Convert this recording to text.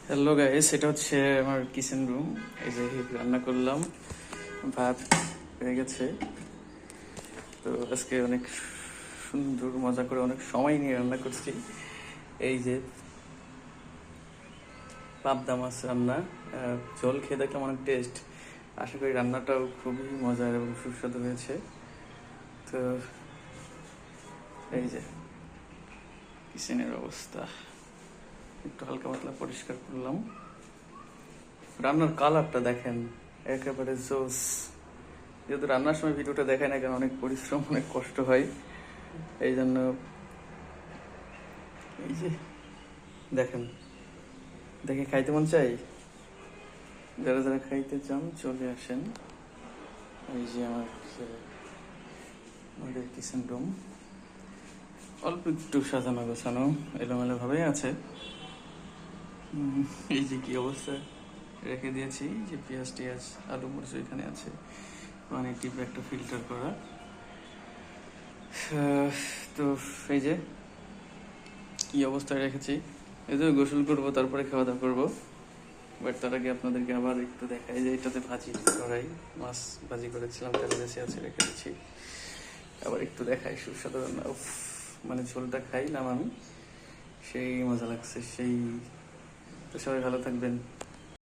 Hello guys, এটা হচ্ছে আমার কিচেন রুম। এই যে রান্না করলাম, ভাত হয়ে গেছে। তো আজকে অনেক সুন্দর মজা করে অনেক সময় নিয়ে রান্না করছি। এই যে পাবদা মাছ রান্না, ঝোল খেয়ে দেখলাম অনেক টেস্ট। আশা করি রান্নাটাও খুবই মজার এবং সুস্বাদু হয়েছে। তো এই যে কিচেনের অবস্থা, একটু হালকা পাতলা পরিষ্কার করলাম। রান্নার কালারটা দেখেন, একেবারে জোস। যেহেতু রান্নার সময় ভিডিওটা দেখায় না কেন, অনেক পরিশ্রম, অনেক কষ্ট হয়। এই জন্য এই যে দেখেন, দেখে খাইতে মন চাই। যারা যারা খাইতে চান চলে আসেন। এই যে আমাদের কিচেন রুম অল্প একটু সাজানো গোছানো, এলোমেলো ভাবেই আছে। এই যে কি অবস্থা রেখে দিয়েছি, যে পেঁয়াজ টিয়াজ আলু মরিচ এখানে আছে, পানি টিপে একটা ফিল্টার করা। তো এই যে কি অবস্থায় রেখেছি, এই যে গোসল করবো, তারপরে খাওয়া দাওয়া করবো। বাট তার আগে আপনাদেরকে আবার একটু দেখাই যে এটাতে ভাজি করাই, মাছ ভাজি করেছিলাম, তেলে বেশি আছে রেখে দিচ্ছি। আবার একটু দেখাই সুস্বাদু রান্না। উফ, মানে ঝোলটা খাইলাম আমি, সেই মজা লাগছে সেই। তো সবাই ভালো থাকবেন।